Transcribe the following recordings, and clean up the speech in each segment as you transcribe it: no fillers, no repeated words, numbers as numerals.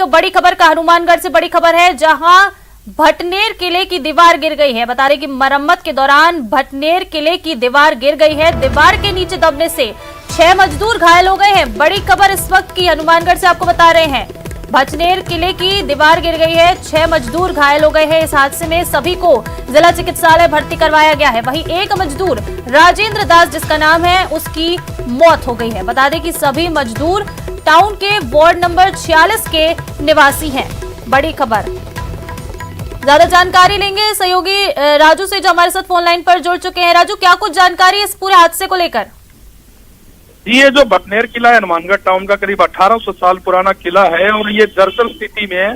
बड़ी खबर का हनुमानगढ़ से बड़ी खबर है, जहां भटनेर किले की दीवार गिर गई है। बता रहे कि मरम्मत के दौरान भटनेर किले की दीवार गिर गई है। दीवार के नीचे दबने से 6 मजदूर घायल हो गए हैं। बड़ी खबर इस वक्त की हनुमानगढ़ से आपको बता रहे हैं। भटनेर किले की दीवार गिर गई है, 6 मजदूर घायल हो गए हैं। इस हादसे में सभी को जिला चिकित्सालय भर्ती करवाया गया है। वहीं एक मजदूर राजेंद्र दास जिसका नाम है, उसकी मौत हो गई है। बता दें कि सभी मजदूर टाउन के वार्ड नंबर 46 के निवासी हैं। बड़ी खबर। ज्यादा जानकारी लेंगे सहयोगी राजू से, जो हमारे साथ फोन लाइन पर जुड़ चुके हैं। राजू, क्या कुछ जानकारी है इस पूरे हादसे को लेकर? ये जो भटनेर किला है हनुमानगढ़ टाउन का, करीब 1800 साल पुराना किला है और ये जर्जर स्थिति में है।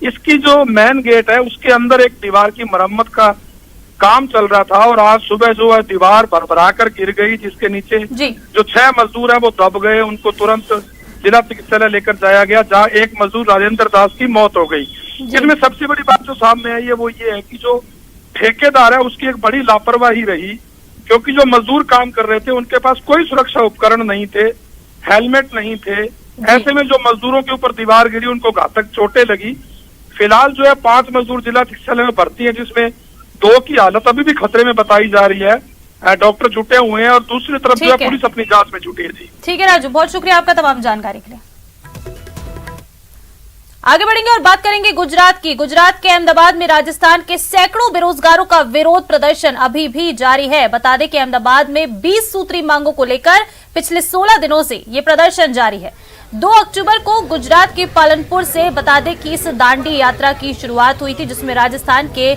इसकी जो मेन गेट है उसके अंदर एक दीवार की मरम्मत का काम चल रहा था और आज सुबह जो है दीवार भरभरा कर गिर गई, जिसके नीचे जो 6 मजदूर है वो दब गए। उनको तुरंत जिला चिकित्सालय लेकर जाया गया, जहाँ एक मजदूर राजेंद्र दास की मौत हो गई। इसमें सबसे बड़ी बात जो सामने आई है वो ये है कि जो ठेकेदार है उसकी एक बड़ी लापरवाही रही, क्योंकि जो मजदूर काम कर रहे थे उनके पास कोई सुरक्षा उपकरण नहीं थे, हेलमेट नहीं थे। ऐसे में जो मजदूरों के ऊपर दीवार गिरी उनको घातक चोटें लगी। फिलहाल जो है 5 मजदूर जिला चिकित्सालय में भर्ती हैं, जिसमें 2 की हालत अभी भी खतरे में बताई जा रही है। डॉक्टर जुटे हुए हैं और दूसरी तरफ जो है पुलिस अपनी जांच में जुटी है। जी ठीक है राजू, बहुत शुक्रिया आपका तमाम जानकारी के लिए। आगे बढ़ेंगे और बात करेंगे गुजरात की। गुजरात के अहमदाबाद में राजस्थान के सैकड़ों बेरोजगारों का विरोध प्रदर्शन अभी भी जारी है। बता दें कि अहमदाबाद में 20 सूत्री मांगों को लेकर पिछले 16 दिनों से ये प्रदर्शन जारी है। 2 अक्टूबर को गुजरात के पालनपुर से बता दें कि इस दांडी यात्रा की शुरुआत हुई थी, जिसमें राजस्थान के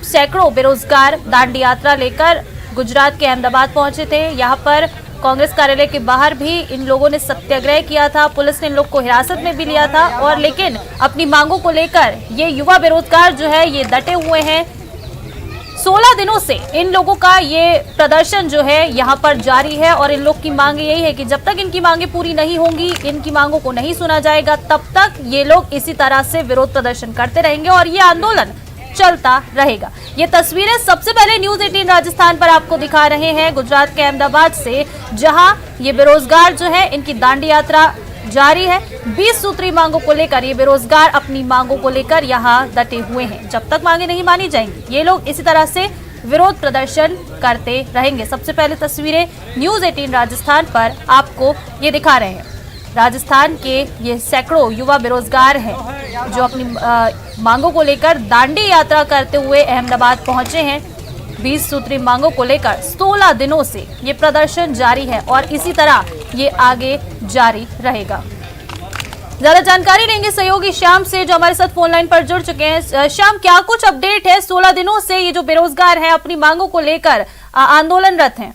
सैकड़ों बेरोजगार दांडी यात्रा लेकर गुजरात के अहमदाबाद पहुंचे थे। यहाँ पर कांग्रेस कार्यालय के बाहर भी इन लोगों ने सत्याग्रह किया था। पुलिस ने इन लोग को हिरासत में भी लिया था और लेकिन अपनी मांगों को लेकर ये युवा बेरोजगार जो है ये डटे हुए हैं। 16 दिनों से इन लोगों का ये प्रदर्शन जो है यहाँ पर जारी है और इन लोग की मांग यही है कि जब तक इनकी मांगे पूरी नहीं होंगी, इनकी मांगों को नहीं सुना जाएगा, तब तक ये लोग इसी तरह से विरोध प्रदर्शन करते रहेंगे और ये आंदोलन चलता रहेगा। ये तस्वीरें सबसे पहले न्यूज 18 राजस्थान पर आपको दिखा रहे हैं गुजरात के अहमदाबाद से, जहां ये बेरोजगार जो है इनकी दांडी यात्रा जारी है। 20 सूत्री मांगों को लेकर ये बेरोजगार अपनी मांगों को लेकर यहाँ डटे हुए हैं। जब तक मांगे नहीं मानी जाएंगी, ये लोग इसी तरह से विरोध प्रदर्शन करते रहेंगे। सबसे पहले तस्वीरें न्यूज 18 राजस्थान पर आपको ये दिखा रहे हैं। राजस्थान के ये सैकड़ों युवा बेरोजगार हैं जो अपनी मांगों को लेकर दांडी यात्रा करते हुए अहमदाबाद पहुंचे हैं। 20 सूत्री मांगों को लेकर 16 दिनों से ये प्रदर्शन जारी है और इसी तरह ये आगे जारी रहेगा। ज्यादा जानकारी लेंगे सहयोगी श्याम से, जो हमारे साथ फोन लाइन पर जुड़ चुके हैं। श्याम, क्या कुछ अपडेट है? 16 दिनों से ये जो बेरोजगार हैं अपनी मांगों को लेकर आंदोलनरत हैं।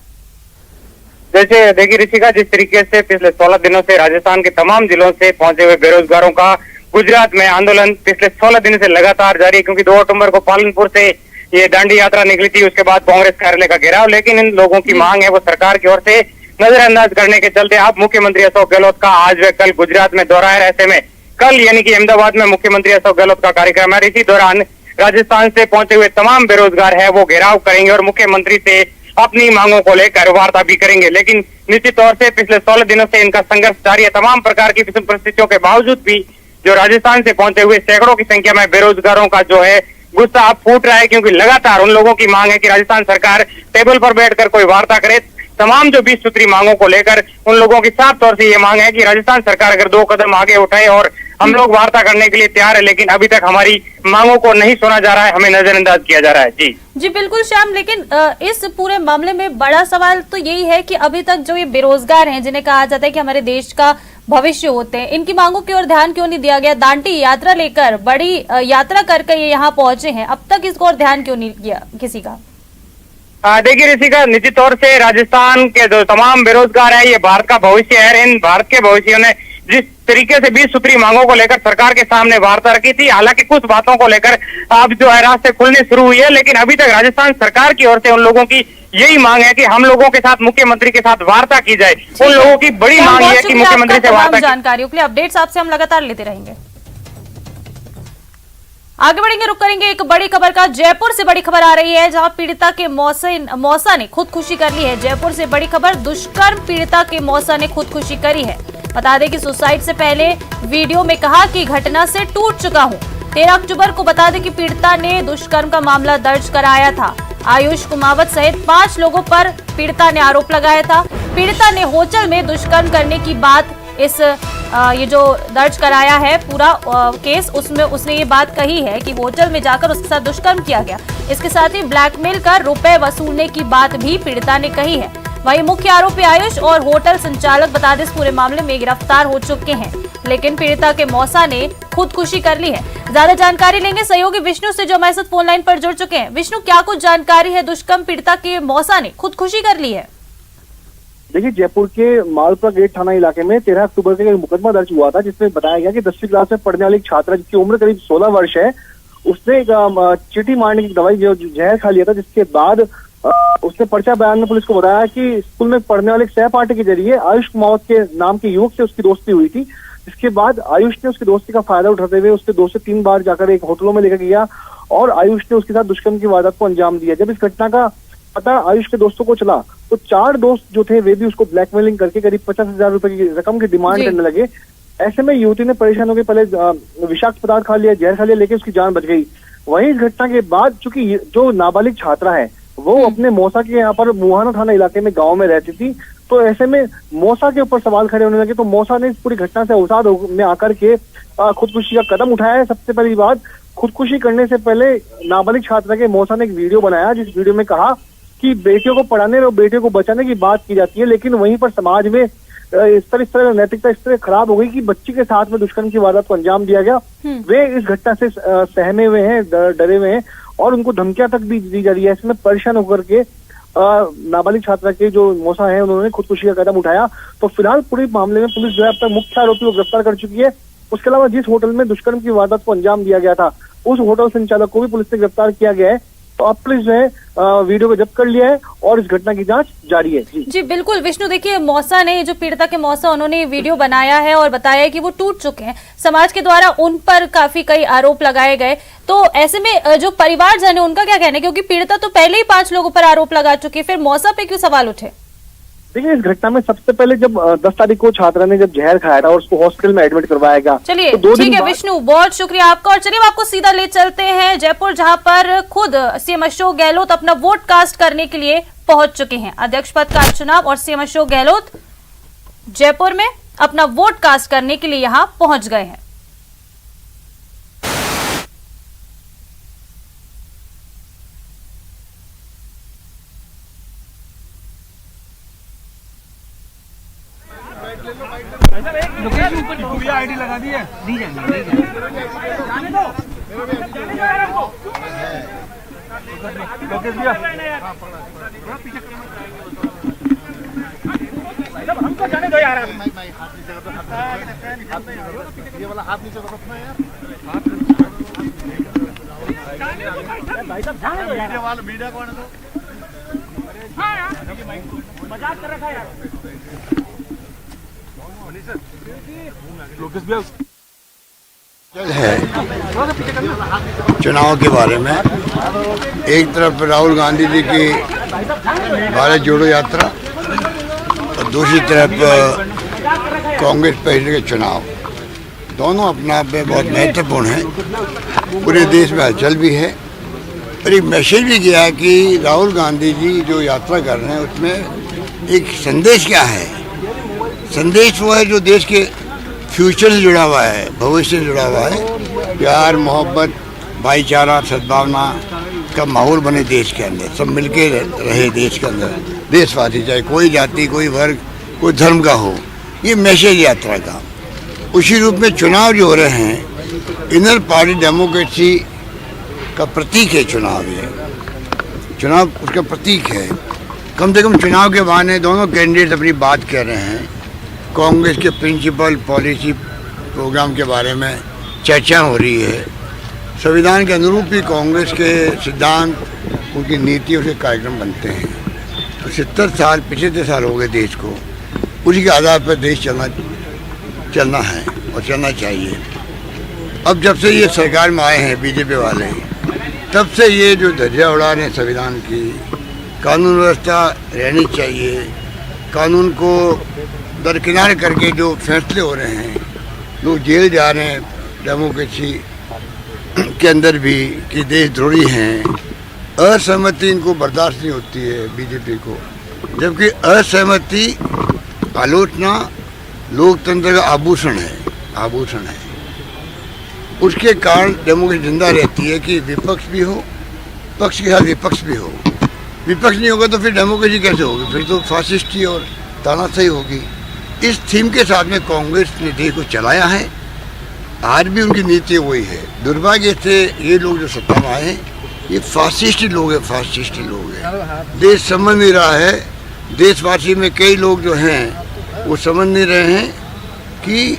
जैसे देखिए ऋषिका, जिस तरीके से पिछले 16 दिनों से राजस्थान के तमाम जिलों से पहुंचे हुए बेरोजगारों का गुजरात में आंदोलन पिछले 16 दिनों से लगातार जारी है, क्योंकि 2 अक्टूबर को पालनपुर से ये दांडी यात्रा निकली थी, उसके बाद कांग्रेस कार्यालय का घेराव। लेकिन इन लोगों की मांग है वो सरकार की ओर से नजरअंदाज करने के चलते अब मुख्यमंत्री अशोक गहलोत का आज व कल गुजरात में दौरा है। ऐसे में कल यानी कि अहमदाबाद में मुख्यमंत्री अशोक गहलोत का कार्यक्रम है। इसी दौरान राजस्थान से पहुंचे हुए तमाम बेरोजगार है वो घेराव करेंगे और मुख्यमंत्री से अपनी मांगों को लेकर वार्ता भी करेंगे। लेकिन निश्चित तौर से पिछले 16 दिनों से इनका संघर्ष जारी है। तमाम प्रकार की परिस्थितियों के बावजूद भी जो राजस्थान से पहुंचे हुए सैकड़ों की संख्या में बेरोजगारों का जो है गुस्सा अब फूट रहा है, क्योंकि लगातार उन लोगों की मांग है कि राजस्थान सरकार टेबल पर बैठकर कोई वार्ता करे। तमाम जो 20 सूत्री मांगों को लेकर उन लोगों की साफ तौर से ये मांग है कि राजस्थान सरकार अगर 2 कदम आगे उठाए और हम लोग वार्ता करने के लिए तैयार है, लेकिन अभी तक हमारी मांगों को नहीं सुना जा रहा है, हमें नजरअंदाज किया जा रहा है। जी बिल्कुल श्याम, लेकिन इस पूरे मामले में बड़ा सवाल तो यही है कि अभी तक जो ये बेरोजगार हैं, जिन्हें कहा जाता है कि हमारे देश का भविष्य होते हैं, इनकी मांगों की ओर ध्यान क्यों नहीं दिया गया? दांडी यात्रा लेकर बड़ी यात्रा करके ये यहाँ पहुंचे हैं, अब तक इसको और ध्यान क्यों नहीं किया किसी का? देखिए ऋषिका, निश्चित तौर से राजस्थान के जो तमाम बेरोजगार है ये भारत का भविष्य है। इन भारत के भविष्य ने जिस तरीके से 20 सूत्री मांगों को लेकर सरकार के सामने वार्ता रखी थी, हालांकि कुछ बातों को लेकर अब जो है रास्ते खुलने शुरू हुई है, लेकिन अभी तक राजस्थान सरकार की ओर से उन लोगों की यही मांग है कि हम लोगों के साथ मुख्यमंत्री के साथ वार्ता की जाए। उन लोगों की बड़ी मांग है कि मुख्यमंत्री से वार्ता। जानकारियों के लिए अपडेट्स आपसे हम लगातार लेते रहेंगे। आगे बढ़ेंगे, रुक करेंगे एक बड़ी खबर का। जयपुर से बड़ी खबर आ रही है, जहां पीड़िता के मौसा ने खुदकुशी कर ली है। जयपुर से बड़ी खबर, दुष्कर्म पीड़िता के मौसा ने खुदकुशी करी है। बता दें कि सुसाइड से पहले वीडियो में कहा कि घटना से टूट चुका हूं। 13 अक्टूबर को बता दें कि पीड़िता ने दुष्कर्म का मामला दर्ज कराया था। आयुष कुमावत सहित 5 लोगों पर पीड़िता ने आरोप लगाया था। पीड़िता ने होटल में दुष्कर्म करने की बात ये जो दर्ज कराया है पूरा केस, उसमें उसने ये बात कही है कि होटल में जाकर उसके साथ दुष्कर्म किया गया। इसके साथ ही ब्लैकमेल कर रुपए वसूलने की बात भी पीड़िता ने कही है। वहीं मुख्य आरोपी आयुष और होटल संचालक बता दें इस पूरे मामले में गिरफ्तार हो चुके हैं, लेकिन पीड़िता के मौसा ने खुदकुशी कर ली है। ज्यादा जानकारी लेंगे सहयोगी विष्णु से जो हमारे साथ फोन लाइन पर जुड़ चुके हैं। विष्णु, क्या कुछ जानकारी है? दुष्कर्म पीड़िता के मौसा ने खुदकुशी कर ली है। देखिए, जयपुर के मालपुरा गेट थाना इलाके में 13 अक्टूबर को एक मुकदमा दर्ज हुआ था, जिसमें बताया गया कि 10वीं क्लास में पढ़ने वाली एक छात्रा जिसकी उम्र करीब 16 वर्ष है, उसने चींटी मारने की दवाई जो जहर खा लिया था, जिसके बाद उसने पर्चा बयान में पुलिस को बताया कि स्कूल में पढ़ने वाले एक सहपाठी के जरिए आयुष कुमावत के नाम के युवक से उसकी दोस्ती हुई थी। इसके बाद आयुष ने उसकी दोस्ती का फायदा उठाते हुए उसके 2 से 3 बार जाकर एक होटलों में लेकर गया और आयुष ने उसके साथ दुष्कर्म की वारदात को अंजाम दिया। जब इस घटना का पता आयुष के दोस्तों को चला तो 4 दोस्त जो थे वे भी उसको ब्लैकमेलिंग करके करीब 50,000 रुपए की रकम की डिमांड करने लगे। ऐसे में युवती ने परेशान होकर पहले विषाक्त पदार्थ खा लिया, जहर खा लिया, लेकिन उसकी जान बच गई। वहीं इस घटना के बाद चूंकि जो नाबालिग छात्रा है वो अपने मौसा के यहाँ पर मुहाना थाना इलाके में गांव में रहती थी, तो ऐसे में मौसा के ऊपर सवाल खड़े होने लगे। तो मौसा ने इस पूरी घटना से अवसाद में आकर के खुदकुशी का कदम उठाया है। सबसे पहली बात, खुदकुशी करने से पहले नाबालिग छात्रा के मौसा ने एक वीडियो बनाया, जिस वीडियो में कहा कि बेटियों को पढ़ाने और बेटियों को बचाने की बात की जाती है, लेकिन वहीं पर समाज में इस तरह नैतिकता इस तरह खराब हो गई कि बच्ची के साथ में दुष्कर्म की वारदात को अंजाम दिया गया। वे इस घटना से सहमे हुए हैं, डरे हुए हैं और उनको धमकियां तक भी दी जा रही है। इसमें परेशान होकर के नाबालिग छात्रा के जो मौसा है उन्होंने खुदकुशी का कदम उठाया। तो फिलहाल पूरे मामले में पुलिस जो है अब तक मुख्य आरोपी को गिरफ्तार कर चुकी है। उसके अलावा जिस होटल में दुष्कर्म की वारदात को अंजाम दिया गया था उस होटल संचालक को भी पुलिस ने गिरफ्तार किया गया है। तो अब पुलिस जो है वीडियो को जब्त कर लिया है और इस घटना की जांच जारी है। जी बिल्कुल विष्णु, देखिए मौसा ने, जो पीड़िता के मौसा, उन्होंने वीडियो बनाया है और बताया है कि वो टूट चुके हैं। समाज के द्वारा उन पर काफी कई आरोप लगाए गए, तो ऐसे में जो परिवारजन है उनका क्या कहना है? क्योंकि पीड़िता तो पहले ही 5 लोगों पर आरोप लगा चुकी है, फिर मौसा पे क्यों सवाल उठे? देखिए, इस घटना में सबसे पहले जब 10 तारीख को छात्रा ने जब जहर खाया था और उसको हॉस्पिटल में एडमिट करवाया गया। चलिए तो ठीक है विष्णु, बहुत शुक्रिया आपका। और चलिए आपको सीधा ले चलते हैं जयपुर, जहां पर खुद सीएम अशोक गहलोत अपना वोट कास्ट करने के लिए पहुंच चुके हैं। अध्यक्ष पद का चुनाव और सीएम अशोक गहलोत जयपुर में अपना वोट कास्ट करने के लिए यहां पहुंच गए हैं। आईडी लगा दी है, दी जाएंगे जाने दो, हमको जाने दो यार। ये वाला हाथ नीचे रखो ना यार, भाई साहब जाने दो यार। मीडिया को आने दो, मजाक कर रखा है यार। है चुनाव के बारे में, एक तरफ राहुल गांधी जी की भारत जोड़ो यात्रा और दूसरी तरफ कांग्रेस पार्टी के चुनाव, दोनों अपना आप में बहुत महत्वपूर्ण हैं। पूरे देश में हलचल भी है और एक मैसेज भी गया है कि राहुल गांधी जी जो यात्रा कर रहे हैं उसमें एक संदेश क्या है। संदेश वो है जो देश के फ्यूचर से जुड़ा हुआ है, भविष्य से जुड़ा हुआ है। प्यार, मोहब्बत, भाईचारा, सद्भावना का माहौल बने देश के अंदर, सब मिलके रहे देश के अंदर, देशवासी, चाहे कोई जाति, कोई वर्ग, कोई धर्म का हो। ये मैसेज यात्रा का उसी रूप में चुनाव जो हो रहे हैं, इनर पार्टी डेमोक्रेसी का प्रतीक है चुनाव। ये चुनाव उसका प्रतीक है। कम से कम चुनाव के बहाने दोनों कैंडिडेट अपनी बात कह रहे हैं। कांग्रेस के प्रिंसिपल, पॉलिसी, प्रोग्राम के बारे में चर्चा हो रही है। संविधान के अनुरूप ही कांग्रेस के सिद्धांत, उनकी नीति, उसके कार्यक्रम बनते हैं। तो 70 साल, 75 साल हो गए देश को, उसी के आधार पर देश चलना है और चलना चाहिए। अब जब से ये सरकार में आए हैं बीजेपी वाले, तब से ये जो धज्जियां उड़ा रहे हैं संविधान की, कानून व्यवस्था रहनी चाहिए, कानून को दरकिनार करके जो फैसले हो रहे हैं, लोग जेल जा रहे हैं डेमोक्रेसी के अंदर भी कि देशद्रोही हैं, असहमति इनको बर्दाश्त नहीं होती है बीजेपी को, जबकि असहमति आलोचना लोकतंत्र का आभूषण है। उसके कारण डेमोक्रेसी जिंदा रहती है कि विपक्ष भी हो, पक्ष के साथ विपक्ष भी हो। विपक्ष नहीं होगा तो फिर डेमोक्रेसी कैसे होगी? फिर तो फासिस्टी और तानाशाही होगी। इस थीम के साथ में कांग्रेस ने देश को चलाया है, आज भी उनकी नीति वही है। दुर्भाग्य से ये लोग जो सत्ता में आए हैं ये फासिस्टी लोग हैं। देश समझ नहीं रहा है। देशवासी में कई लोग जो हैं वो समझ नहीं रहे हैं कि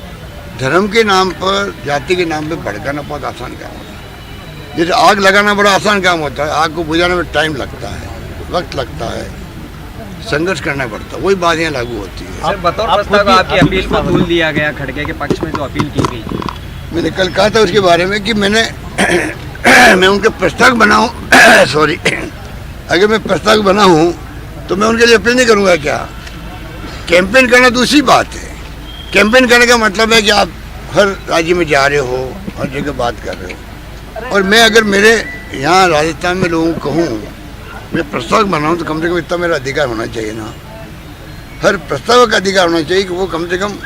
धर्म के नाम पर, जाति के नाम पर भड़काना बहुत आसान काम होता है। जैसे आग लगाना बड़ा आसान काम होता है, आग को बुझाने में टाइम लगता है, वक्त लगता है, संघर्ष करना पड़ता है। वही बात यहाँ लागू होती है। सर, बतौर प्रस्ताव आपकी अपील को तूल दिया गया, खड़गे के पक्ष में जो अपील की गई थी। मैंने कल कहा था उसके बारे में कि मैं उनके प्रस्ताव बनाऊं सॉरी अगर मैं प्रस्ताव बनाऊं तो मैं उनके लिए अपील नहीं करूंगा क्या? कैंपेन करना दूसरी बात है। कैंपेन करने का मतलब है कि आप हर राज्य में जा रहे हो, हर जगह बात कर रहे हो। और मैं अगर मेरे यहाँ राजस्थान में लोगों को कहूँ मैं प्रस्ताव बनाऊँ तो कम से कम इतना मेरा अधिकार होना चाहिए ना। हर प्रस्ताव का अधिकार होना चाहिए कि वो कम से कम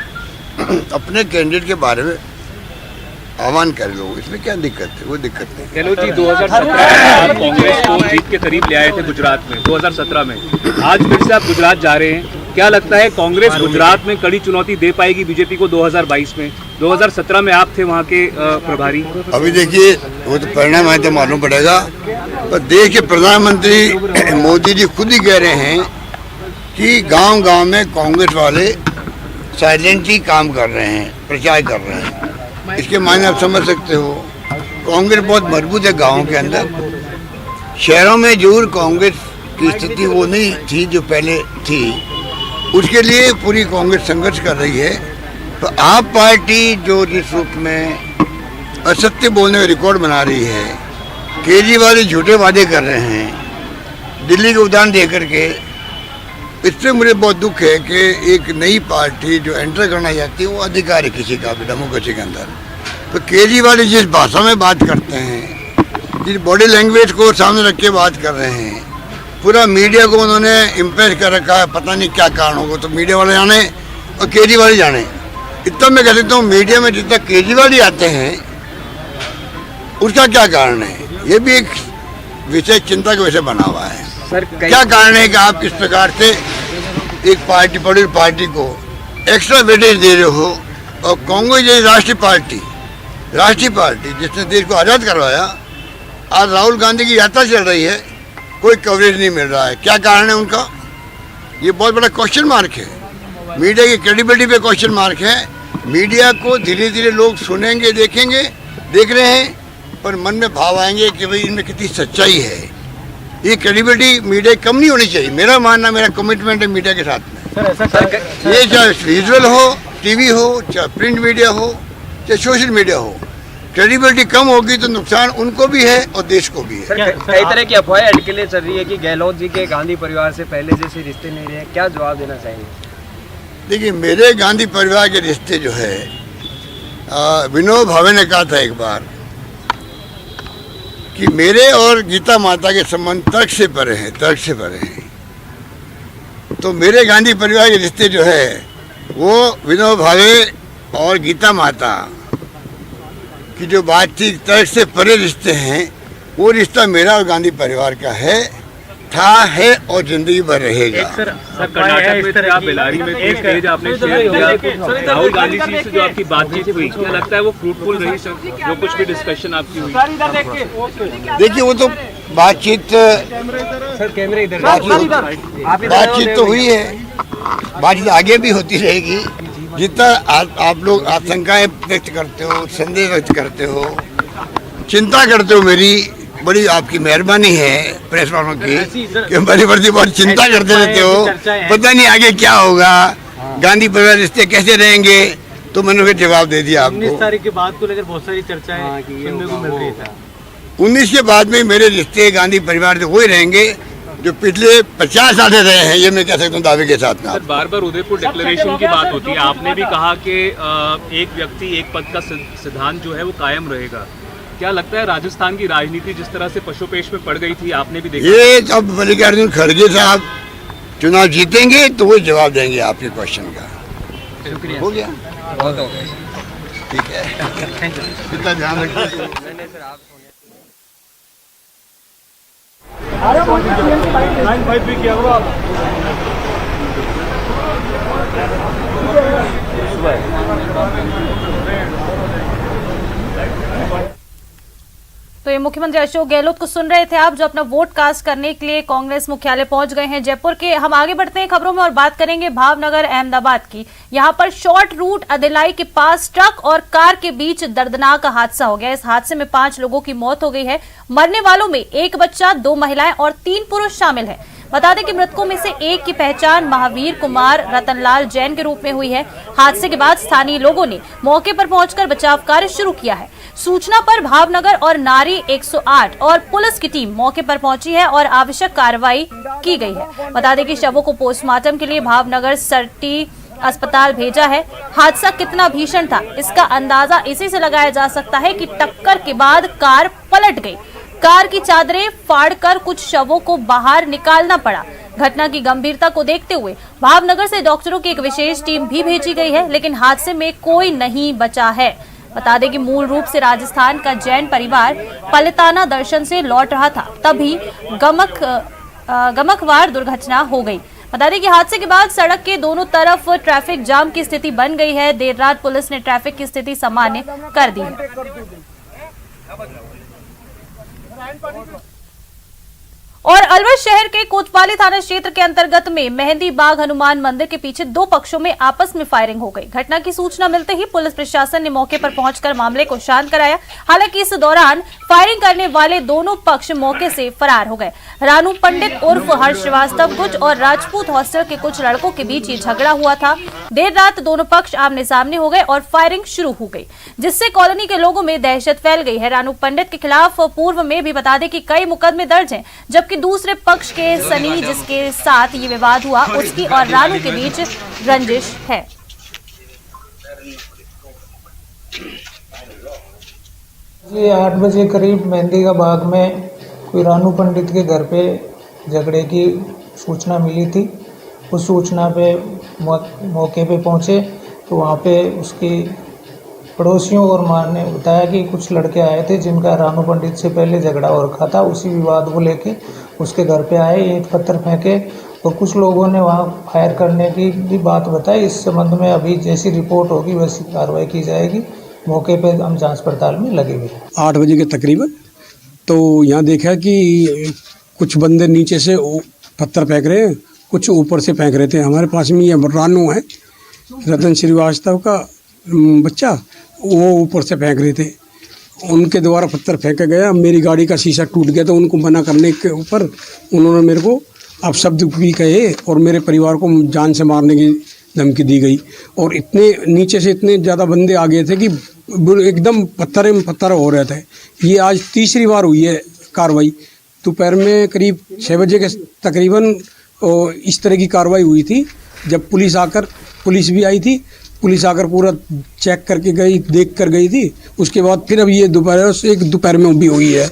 अपने कैंडिडेट के बारे में आह्वान कर लोग। इसमें क्या दिक्कत है? वो दिक्कत नहीं। गहलोत जी 2017 में आप कांग्रेस को जीत के करीब ले आए थे गुजरात में 2017 में। आज फिर से आप गुजरात जा रहे हैं, क्या लगता है कांग्रेस गुजरात में कड़ी चुनौती दे पाएगी बीजेपी को 2022 में? 2017 में आप थे वहाँ के प्रभारी। अभी देखिए वो तो परिणाम आए तो मालूम पड़ेगा। पर देश के प्रधानमंत्री मोदी जी खुद ही कह रहे हैं कि गांव-गांव में कांग्रेस वाले साइलेंटली काम कर रहे हैं, प्रचार कर रहे हैं। इसके मायने आप समझ सकते हो। कांग्रेस बहुत मजबूत है गाँव के अंदर। शहरों में जरूर कांग्रेस की स्थिति वो नहीं थी जो पहले थी, उसके लिए पूरी कांग्रेस संघर्ष कर रही है। तो आप पार्टी जो जिस रूप में असत्य बोलने का रिकॉर्ड बना रही है, केजरीवाल झूठे वादे कर रहे हैं, दिल्ली के उदाहरण दे करके, इससे मुझे बहुत दुख है कि एक नई पार्टी जो एंटर करना चाहती है वो अधिकार है किसी का भी डेमोक्रेसी के अंदर। तो केजरीवाल जिस भाषा में बात करते हैं, जिस बॉडी लैंग्वेज को सामने रख के बात कर रहे हैं, पूरा मीडिया को उन्होंने इम्प्रेस कर रखा है। पता नहीं क्या कारण होगा, तो मीडिया वाले जाने और केजरीवाल ही जाने। इतना मैं कह सकता हूँ मीडिया में जितना केजरीवाल ही आते हैं उसका क्या कारण है, ये भी एक विषय चिंता का विषय बना हुआ है। सर, क्या कारण है कि आप किस प्रकार से एक पार्टी, बड़ी पार्टी को एक्स्ट्रा वेटेज दे रहे हो? और कांग्रेस जैसी राष्ट्रीय पार्टी जिसने देश को आज़ाद करवाया, आज राहुल गांधी की यात्रा चल रही है, कोई कवरेज नहीं मिल रहा है। क्या कारण है उनका? ये बहुत बड़ा क्वेश्चन मार्क है। मीडिया की क्रेडिबिलिटी पे क्वेश्चन मार्क है। मीडिया को धीरे धीरे लोग सुनेंगे, देख रहे हैं, पर मन में भाव आएंगे कि भाई इनमें कितनी सच्चाई है। ये क्रेडिबिलिटी मीडिया कम नहीं होनी चाहिए। मेरा मानना, मेरा कमिटमेंट है मीडिया के साथ में। ये चाहे विजुअल हो, टीवी हो, चाहे प्रिंट मीडिया हो, चाहे सोशल मीडिया हो, क्रेडिबिलिटी कम होगी तो नुकसान उनको भी है और देश को भी है। सर, कई तरह की अफवाहें अटकलें चल रही है कि गहलोत जी के गांधी परिवार से पहले जैसे रिश्ते नहीं रहे, क्या जवाब देना चाहेंगे? देखिए, मेरे गांधी परिवार के रिश्ते जो है, विनोद भावे ने कहा था एक बार कि मेरे और गीता माता के संबंध तर्क से परे हैं। तो मेरे गांधी परिवार के रिश्ते जो है वो विनोद भावे और गीता माता की जो बातचीत, तर्क से परे रिश्ते हैं, वो रिश्ता मेरा और गांधी परिवार का है और जिंदगी भर रहेगा। सर, कर्नाटक में थे आप, बेलारी में थे, स्टेज आपने शेयर किया, राहुल गांधी जी से जो आपकी बातचीत हुई, क्या लगता है वो फ्रूटफुल रही? सर, जो कुछ भी डिस्कशन आपकी हुई? देखिए, वो तो बातचीत तो हुई है, बातचीत आगे भी होती रहेगी। जितना आप लोग आशंकाएं व्यक्त करते हो, संदेह व्यक्त करते हो, चिंता करते हो, मेरी बड़ी आपकी मेहरबानी है प्रेस वालों की कि बड़ी बहुत चिंता करते रहते हो। पता नहीं आगे क्या होगा, गांधी परिवार रिश्ते कैसे रहेंगे, तो मैंने फिर जवाब दे दिया आपको। 19 तारीख के बाद को लेकर बहुत सारी चर्चाएं सुनने को मिल रही था। 19 के बाद में मेरे रिश्ते गांधी परिवार से वही रहेंगे जो पिछले 50 साल से रहे हैं, ये मैं कह सकता हूँ दावे के साथ ना। सर बार बार उदयपुर डिक्लेरेशन की बात होती है, आपने भी कहा कि एक व्यक्ति एक पद का सिद्धांत जो है वो कायम रहेगा। क्या लगता है राजस्थान की राजनीति जिस तरह से पशुपेश में पड़ गई थी, आपने भी देखा? ये अब मल्लिकार्जुन खड़गे साहब चुनाव जीतेंगे तो वो जवाब देंगे आपके क्वेश्चन का। शुक्रिया, हो गया, बहुत हो गया, ठीक है, इतना ध्यान रखिए। तो ये मुख्यमंत्री अशोक गहलोत को सुन रहे थे आप, जो अपना वोट कास्ट करने के लिए कांग्रेस मुख्यालय पहुंच गए हैं जयपुर के। हम आगे बढ़ते हैं खबरों में और बात करेंगे भावनगर अहमदाबाद की। यहां पर शॉर्ट रूट अदिलाई के पास ट्रक और कार के बीच दर्दनाक हादसा हो गया। इस हादसे में 5 लोगों की मौत हो गई है। मरने वालों में 1 बच्चा, 2 महिलाएं और 3 पुरुष शामिल हैं। बता दें कि मृतकों में से एक की पहचान महावीर कुमार रतनलाल जैन के रूप में हुई है। हादसे के बाद स्थानीय लोगों ने मौके पर पहुंचकर बचाव कार्य शुरू किया है। सूचना पर भावनगर और नारी 108 और पुलिस की टीम मौके पर पहुंची है और आवश्यक कार्रवाई की गई है। बता दें कि शवों को पोस्टमार्टम के लिए भावनगर सरटी अस्पताल भेजा है। हादसा कितना भीषण था, इसका अंदाजा इसी से लगाया जा सकता है कि टक्कर के बाद कार पलट गई। कार की चादरें फाड़कर कुछ शवों को बाहर निकालना पड़ा। घटना की गंभीरता को देखते हुए भावनगर से डॉक्टरों की एक विशेष टीम भी भेजी गई है, लेकिन हादसे में कोई नहीं बचा है। बता दें कि मूल रूप से राजस्थान का जैन परिवार पलिताना दर्शन से लौट रहा था, तभी गमकवार दुर्घटना हो गई। बता दें कि हादसे के बाद सड़क के दोनों तरफ ट्रैफिक जाम की स्थिति बन गई है। देर रात पुलिस ने ट्रैफिक की स्थिति सामान्य कर दी है। और अलवर शहर के कोतवाली थाना क्षेत्र के अंतर्गत में मेहंदी बाग हनुमान मंदिर के पीछे 2 पक्षों में आपस में फायरिंग हो गई। घटना की सूचना मिलते ही पुलिस प्रशासन ने मौके पर पहुंचकर मामले को शांत कराया। हालांकि इस दौरान फायरिंग करने वाले दोनों पक्ष मौके से फरार हो गए। रानू पंडित उर्फ हर्ष श्रीवास्तव कुछ और राजपूत हॉस्टल के कुछ लड़कों के बीच ये झगड़ा हुआ था। देर रात दोनों पक्ष आमने सामने हो गए और फायरिंग शुरू हो गई, जिससे कॉलोनी के लोगों में दहशत फैल गई है। रानू पंडित के खिलाफ पूर्व में भी बता दें कि कई मुकदमे दर्ज हैं, जबकि दूसरे पक्ष के सनी जिसके साथ ये विवाद हुआ, उसकी और रानू के बीच रंजिश है। जी 8 बजे करीब मेहंदी का बाग में कोई रानू पंडित के घर पे झगड़े की सूचना मिली थी। उस सूचना पे मौके पे पहुंचे तो वहाँ पे उसकी पड़ोसियों और मां ने बताया कि कुछ लड़के आए थे जिनका रानू पंडित से पहले झगड़ा हो रखा था। उसी विवाद को लेके उसके घर पे आए, ईंट पत्थर फेंके और कुछ लोगों ने वहाँ फायर करने की भी बात बताई। इस संबंध में अभी जैसी रिपोर्ट होगी वैसी कार्रवाई की जाएगी। मौके पे हम जांच पड़ताल में लगे हुए। 8 बजे के तकरीबन तो यहाँ देखा कि कुछ बंदे नीचे से पत्थर फेंक रहे हैं, कुछ ऊपर से फेंक रहे थे। हमारे पास में ये रानू है, रतन श्रीवास्तव का बच्चा, वो ऊपर से फेंक रहे थे। उनके द्वारा पत्थर फेंका गया, मेरी गाड़ी का शीशा टूट गया। तो उनको मना करने के ऊपर उन्होंने मेरे को अपशब्द भी कहे और मेरे परिवार को जान से मारने की धमकी दी गई। और इतने नीचे से इतने ज़्यादा बंदे आ गए थे कि एकदम पत्थर में पत्थर हो रहे थे। ये आज तीसरी बार हुई है कार्रवाई। दोपहर में करीब 6 बजे के तकरीबन इस तरह की कार्रवाई हुई थी। जब पुलिस भी आई थी, पुलिस आकर पूरा चेक करके गई, देख कर गई थी। उसके बाद फिर अब ये दोपहर में भी हुई है।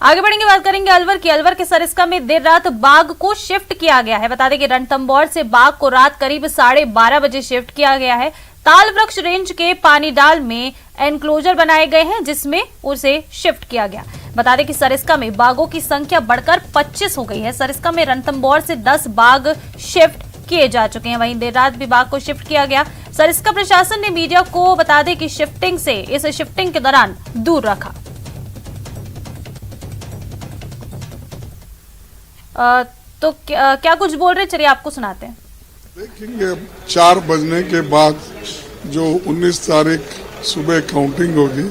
आगे बढ़ेंगे, बात करेंगे अलवर की। अलवर के सरिस्का में देर रात बाग को शिफ्ट किया गया है। बता दें कि रणथंभौर से बाग को रात करीब 12:30 बजे शिफ्ट किया गया है। ताल वृक्ष रेंज के पानीडाल में एनक्लोजर बनाए गए हैं, जिसमें उसे शिफ्ट किया गया। बता दें कि सरिस्का में बाघों की संख्या बढ़कर 25 हो गई है। सरिस्का में रणथंभौर से 10 बाघ शिफ्ट किए जा चुके हैं। वहीं देर रात भी बाघ को शिफ्ट किया गया। सरिस्का प्रशासन ने मीडिया को बता दें कि इस शिफ्टिंग के दौरान दूर रखा। तो क्या कुछ बोल रहे, चलिए आपको सुनाते हैं। देखेंगे 4 बजने के बाद जो 19 तारीख सुबह काउंटिंग होगी,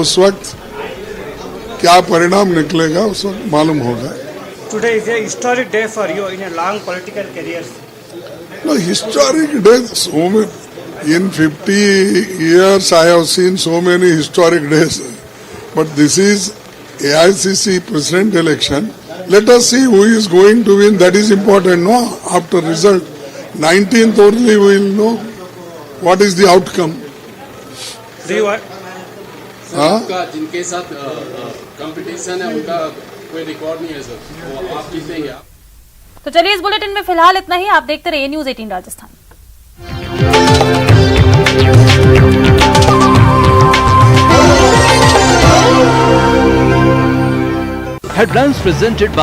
उस वक्त क्या परिणाम निकलेगा उस वक्त मालूम होगा। Today is a historic day for you in a long political career. No, historic days. So many, in 50 years I have seen so many historic days. But this is AICC president election. Let us see who is going to win. That is important, no? After result, 19th only we will know what is the outcome. जिनके साथ competition है उनका कोई record नहीं है sir, वो आप जीतेंगे। तो चलिए इस बुलेटिन में फिलहाल इतना ही। आप देखते रहिए news 18 Rajasthan. Headlines presented by